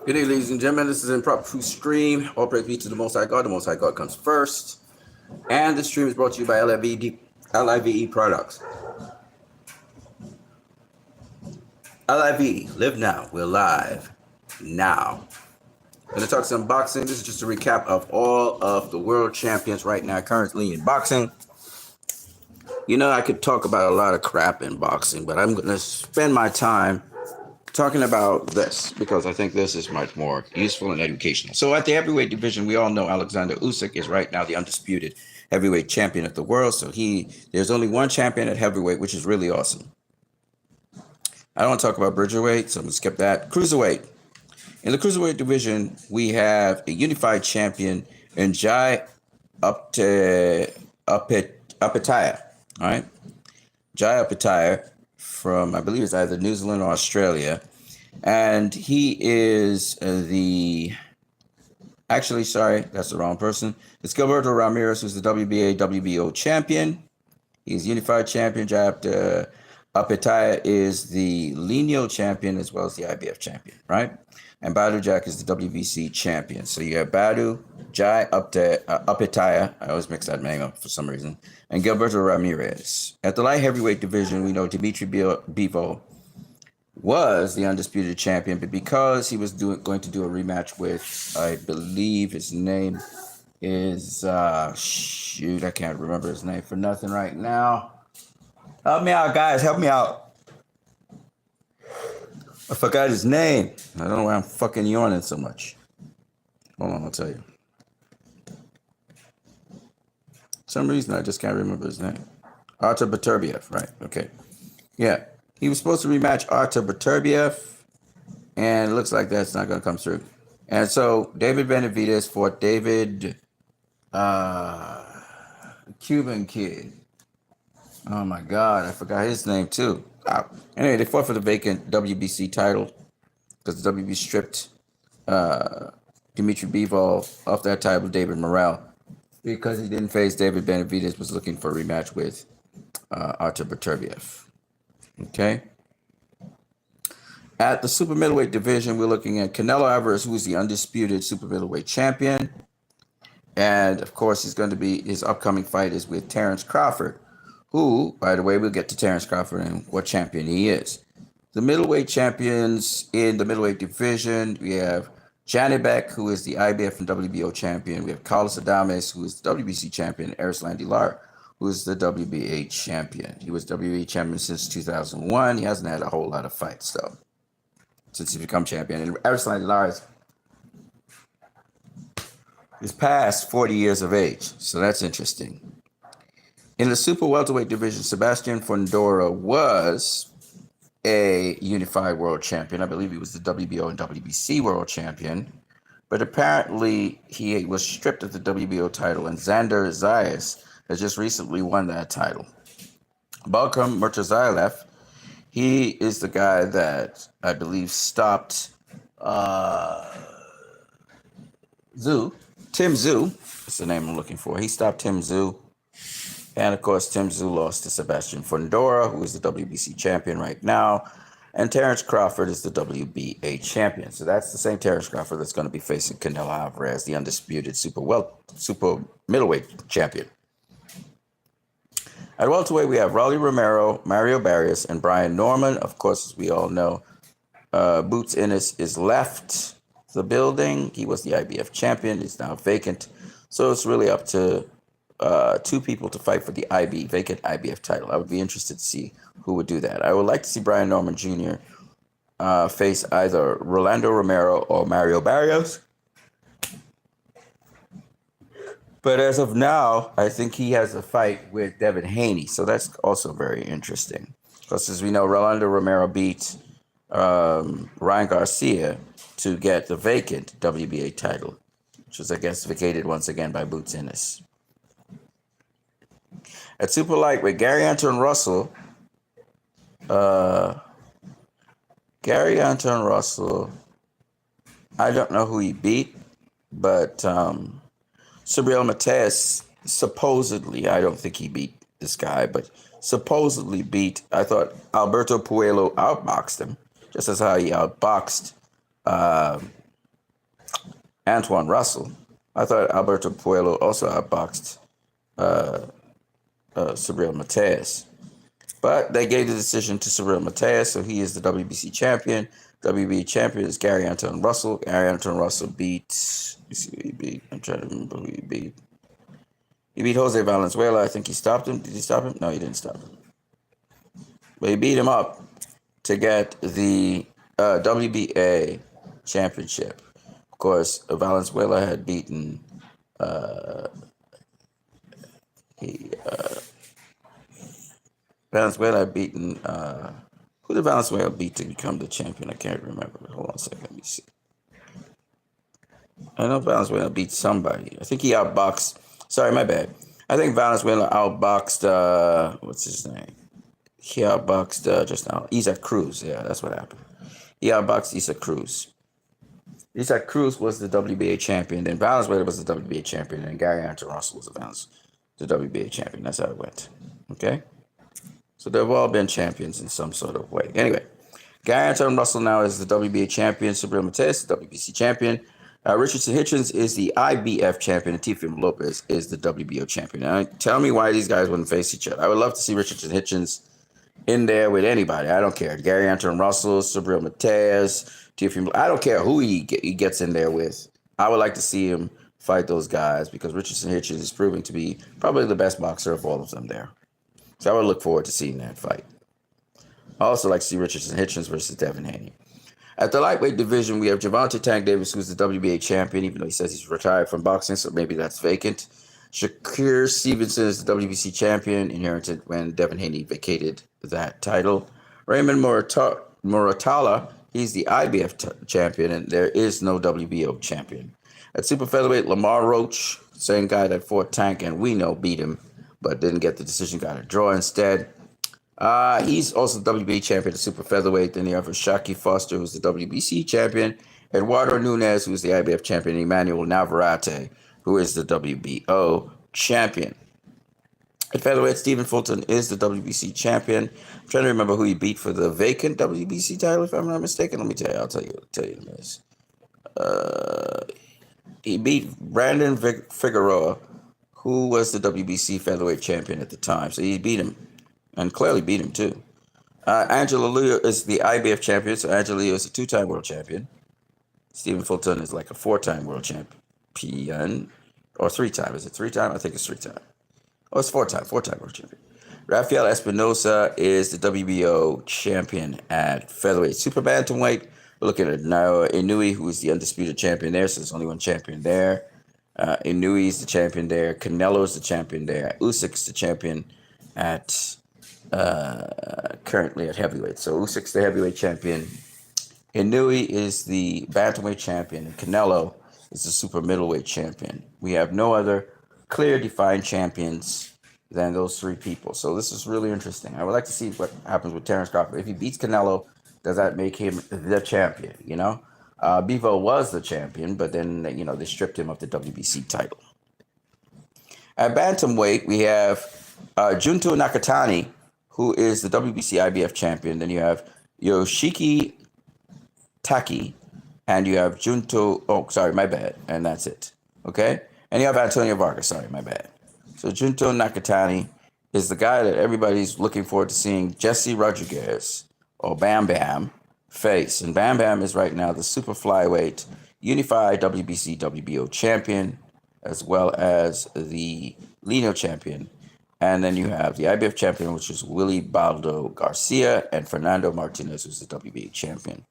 Good day, ladies and gentlemen. This is Improper Truth Stream. All praise be to the Most High God. The Most High God comes first. And this stream is brought to you by L.I.V.E products. L.I.V.E, live now. We're live now. Going to talk some boxing. This is just a recap of all of the world champions right now currently in boxing. You know, I could talk about a lot of crap in boxing, but I'm going to spend my time talking about this because I think this is much more useful and educational. So at the heavyweight division, we all know Alexander Usyk is right now the undisputed heavyweight champion of the world. So there's only one champion at heavyweight, which is really awesome. I don't want to talk about Bridgerweight, so I'm going to skip that. Cruiserweight. In the cruiserweight division, we have a unified champion in Jai Apataya. All right, Jai Apataya from, I believe it's either New Zealand or Australia. And he is that's the wrong person. It's Gilberto Ramirez, who's the WBA, WBO champion. He's unified champion. Jai Apataya is the lineal champion as well as the IBF champion, right? And Badu Jack is the WBC champion. So you have Badu, Jai Apataya, I always mix that name up for some reason, and Gilberto Ramirez. At the light heavyweight division, we know Dimitri Bivol was the undisputed champion, but because he was going to do a rematch with, I believe his name is, I can't remember his name for nothing right now. Help me out, guys. Help me out. I forgot his name. I don't know why I'm fucking yawning so much. Hold on, I'll tell you. For some reason, I just can't remember his name. Artur Beterbiev, right? Okay. Yeah. He was supposed to rematch Artur Beterbiev, and it looks like that's not going to come through. And so David Benavidez fought David, Cuban kid. Oh my God, I forgot his name too. Anyway, they fought for the vacant WBC title because the WBC stripped Dimitri Bivol off that title, David Morrell, because he didn't face David Benavidez, was looking for a rematch with Artur Beterbiev. Okay. At the super middleweight division, we're looking at Canelo Alvarez, who is the undisputed super middleweight champion. And of course, his upcoming fight is with Terence Crawford, who, by the way, we'll get to Terence Crawford and what champion he is. The middleweight champions in the middleweight division, we have Janibek, who is the IBF and WBO champion. We have Carlos Adames, who is the WBC champion, and Arslan Dilar, who is the WBA champion. He was WBA champion since 2001. He hasn't had a whole lot of fights, though, since he became champion. And Arslan Dilar is past 40 years of age, so that's interesting. In the super welterweight division, Sebastian Fundora was a unified world champion. I believe he was the WBO and WBC world champion. But apparently he was stripped of the WBO title, and Xander Zayas has just recently won that title. Balkam Murtazayev, he is the guy that I believe stopped Tim Tszyu. That's the name I'm looking for. He stopped Tim Tszyu. And of course, Tim Tszyu lost to Sebastian Fundora, who is the WBC champion right now. And Terence Crawford is the WBA champion. So that's the same Terence Crawford that's going to be facing Canelo Alvarez, the undisputed super middleweight champion. At welterweight, we have Rolly Romero, Mario Barrios, and Brian Norman. Of course, as we all know, Boots Ennis is left the building. He was the IBF champion. He's now vacant. So it's really up to two people to fight for the vacant IBF title. I would be interested to see who would do that. I would like to see Brian Norman Jr. Face either Rolando Romero or Mario Barrios. But as of now, I think he has a fight with Devin Haney. So that's also very interesting. Because as we know, Rolando Romero beat Ryan Garcia to get the vacant WBA title, which was, I guess, vacated once again by Boots Ennis. At super lightweight, Gary Anton Russell, I don't know who he beat, but Subriel Matias supposedly, I don't think he beat this guy, but supposedly beat, I thought Alberto Puello outboxed him, just as how he outboxed Antoine Russell. I thought Alberto Puello also outboxed Cyril Mateus. But they gave the decision to Cyril Mateus, so he is the WBC champion. WBA champion is Gary Anton Russell. Gary Anton Russell beat, let me see who he beat. I'm trying to remember who he beat. He beat Jose Valenzuela. I think he stopped him. Did he stop him? No, he didn't stop him. But he beat him up to get the WBA championship. Of course, Valenzuela had beaten he Valenzuela had beaten who did Valenzuela beat to become the champion? I can't remember. Hold on a second. Let me see. I know Valenzuela beat somebody. I think he outboxed. Sorry, my bad. I think Valenzuela outboxed. What's his name? He outboxed just now. Isaac Cruz. Yeah, that's what happened. He outboxed Isaac Cruz. Isaac Cruz was the WBA champion. Then Valenzuela was the WBA champion. And Gary Anton Russell was the WBA champion. That's how it went. Okay. So they've all been champions in some sort of way. Anyway, Gary Anton Russell now is the WBA champion. Subriel Mateus, the WBC champion. Richardson Hitchens is the IBF champion, and Teofimo Lopez is the WBO champion. Now, tell me why these guys wouldn't face each other. I would love to see Richardson Hitchens in there with anybody. I don't care. Gary Anton Russell, Subriel Mateus, Teofimo. I don't care who he gets in there with. I would like to see him fight those guys because Richardson Hitchens is proving to be probably the best boxer of all of them there. So I would look forward to seeing that fight. I also like to see Richardson Hitchens versus Devin Haney. At the lightweight division, we have Gervonta Tank Davis, who's the WBA champion, even though he says he's retired from boxing, so maybe that's vacant. Shakur Stevenson is the WBC champion, inherited when Devin Haney vacated that title. Raymond Muratalla, he's the IBF champion, and there is no WBO champion. At super featherweight, Lamar Roach, same guy that fought Tank, and we know beat him, but didn't get the decision, got a draw instead. He's also the WBA champion at super featherweight. Then you have Shaki Foster, who's the WBC champion. Eduardo Nunez, who's the IBF champion. Emmanuel Navarrete, who is the WBO champion. At featherweight, Stephen Fulton is the WBC champion. I'm trying to remember who he beat for the vacant WBC title, if I'm not mistaken. Let me tell you. I'll tell you this. He beat Brandon Figueroa, who was the WBC featherweight champion at the time. So he beat him. And clearly beat him, too. Angela Leo is the IBF champion, so Angela Leo is a two-time world champion. Stephen Fulton is like a four-time world champion. Or three-time. Is it three-time? I think it's three-time. Oh, it's four-time world champion. Rafael Espinosa is the WBO champion at featherweight. Super bantamweight, we're looking at Naoya Inoue, who is the undisputed champion there, so there's only one champion there. Inoue is the champion there. Canelo is the champion there. Usyk's the champion at... currently at heavyweight. So Usyk's the heavyweight champion. Inoue is the bantamweight champion. And Canelo is the super middleweight champion. We have no other clear defined champions than those three people. So this is really interesting. I would like to see what happens with Terence Crawford. If he beats Canelo, does that make him the champion? You know, Bivol was the champion, but then they stripped him of the WBC title. At bantamweight, we have Junto Nakatani, who is the WBC IBF champion. Then you have Yoshiki Taki, and you have Junto, and that's it. Okay? And you have Antonio Vargas, my bad. So Junto Nakatani is the guy that everybody's looking forward to seeing Jesse Rodriguez, or Bam Bam, face. And Bam Bam is right now the super flyweight unified WBC WBO champion, as well as the Lino champion. And then you have the IBF champion, which is Willie Baldo Garcia, and Fernando Martinez, who's the WBA champion.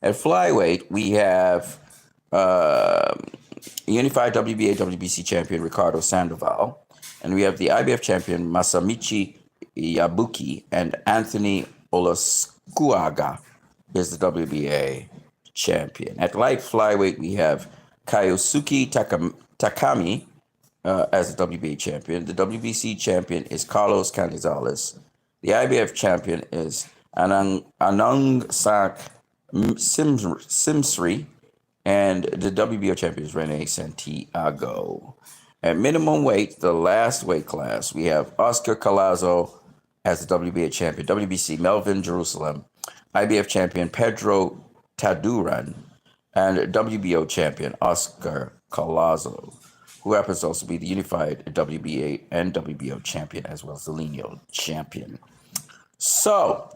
At flyweight, we have unified WBA, WBC champion Ricardo Sandoval. And we have the IBF champion Masamichi Yabuki, and Anthony Olascuaga is the WBA champion. At light flyweight, we have Kayosuke Takami, as the WBA champion. The WBC champion is Carlos Canizales. The IBF champion is Anung Sak Simsri. And the WBO champion is Rene Santiago. At minimum weight, the last weight class, we have Oscar Collazo as the WBA champion. WBC Melvin Jerusalem. IBF champion Pedro Taduran. and WBO champion Oscar Collazo, who happens to also be the unified WBA and WBO champion, as well as the lineal champion. So,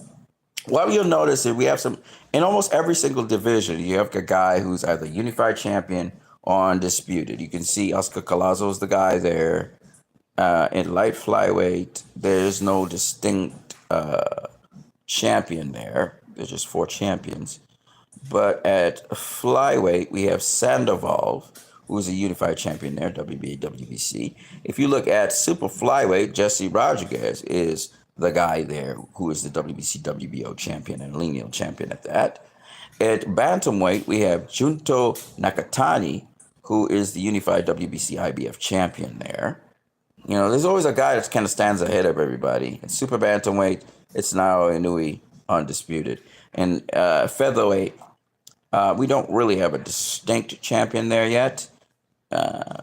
what you'll notice is we have some, in almost every single division, you have a guy who's either unified champion or undisputed. You can see Oscar Collazo is the guy there. In light flyweight, there's no distinct champion there. There's just 4 champions. But at flyweight, we have Sandoval, who's a unified champion there, WBA, WBC. If you look at super flyweight, Jesse Rodriguez is the guy there who is the WBC, WBO champion and lineal champion at that. At bantamweight, we have Junto Nakatani, who is the unified WBC, IBF champion there. You know, there's always a guy that kind of stands ahead of everybody. At super bantamweight, it's Naoya Inoue, undisputed. And featherweight, we don't really have a distinct champion there yet.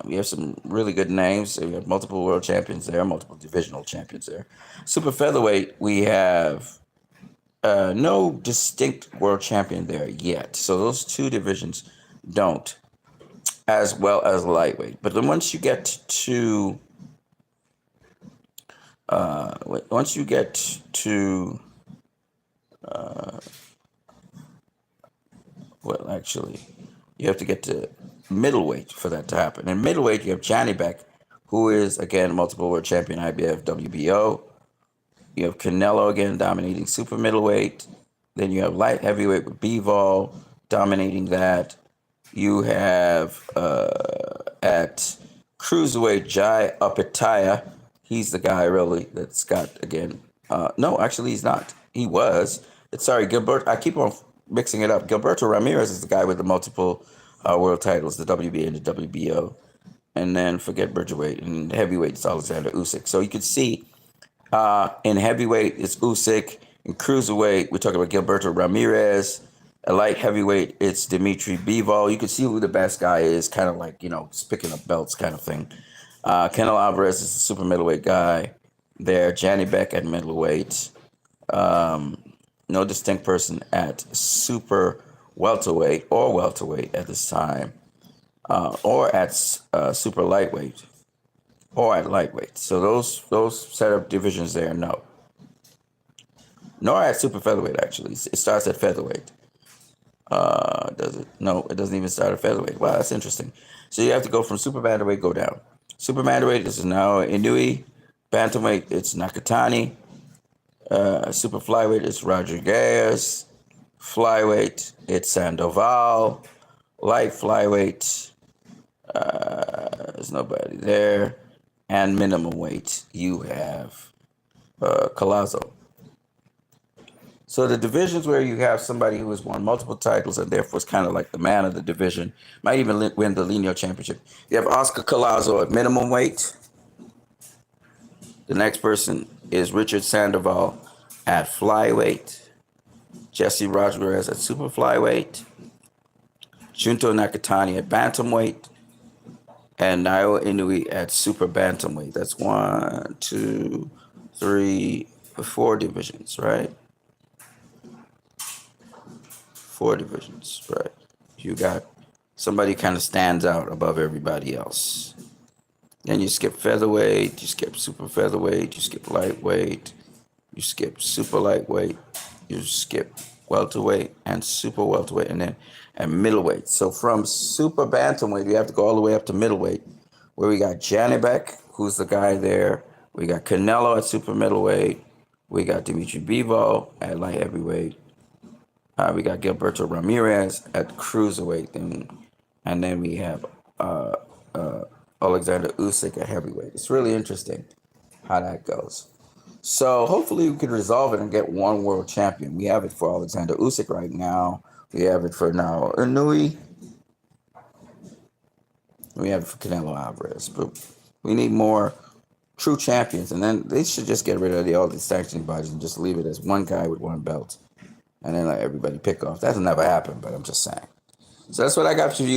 We have some really good names. We have multiple world champions there, multiple divisional champions there. Super featherweight, we have no distinct world champion there yet. So those 2 divisions don't, as well as lightweight. But then once you get to well, actually, you have to get to middleweight for that to happen. In middleweight, you have Johnny Beck, who is, again, multiple world champion, IBF, WBO. You have Canelo, again, dominating super middleweight. Then you have light heavyweight with Bivol dominating that. You have at cruiserweight, Jai Apataya. He's the guy, really, that's got, again, no, actually, he's not. He was. Sorry, Gilbert. I keep on mixing it up. Gilberto Ramirez is the guy with the multiple world titles, the WBA and the WBO. And then forget Bridgerweight. And heavyweight, it's Alexander Usyk. So you can see in heavyweight, it's Usyk. In cruiserweight, we're talking about Gilberto Ramirez. At light heavyweight, it's Dimitri Bivol. You can see who the best guy is, kind of like, you know, picking up belts kind of thing. Canelo Alvarez is the super middleweight guy there. Johnny Beck at middleweight. No distinct person at super welterweight or welterweight at this time, or at super lightweight, or at lightweight. So those set of divisions there, no. Nor at super featherweight, actually. It starts at featherweight. Does it? No, it doesn't even start at featherweight. Wow, that's interesting. So you have to go from super bantamweight, go down. Super bantamweight is now Inoue. Bantamweight, it's Nakatani. Super flyweight is Rodriguez. Flyweight, it's Sandoval. Light flyweight, there's nobody there. And minimum weight, you have Collazo. So the divisions where you have somebody who has won multiple titles and therefore is kind of like the man of the division, might even win the lineal championship. You have Oscar Collazo at minimum weight. The next person is Richard Sandoval at flyweight. Jesse Rodriguez at super flyweight. Junto Nakatani at bantamweight. And Naoya Inoue at super bantamweight. That's 1, 2, 3, 4 divisions, right? 4 divisions, right? You got somebody kind of stands out above everybody else. Then you skip featherweight, you skip super featherweight, you skip lightweight, you skip super lightweight, you skip welterweight and super welterweight, and then at middleweight. So from super bantamweight, you have to go all the way up to middleweight, where we got Johnny Beck, who's the guy there. We got Canelo at super middleweight. We got Dimitri Bivol at light heavyweight. We got Gilberto Ramirez at cruiserweight, and then we have Alexander Usyk at heavyweight. It's really interesting how that goes. So hopefully we can resolve it and get one world champion. We have it for Alexander Usyk right now. We have it for now Inoue. We have it for Canelo Alvarez. But we need more true champions. And then they should just get rid of all these sanctioning bodies and just leave it as one guy with one belt. And then let everybody pick off. That'll never happen, but I'm just saying. So that's what I got for you.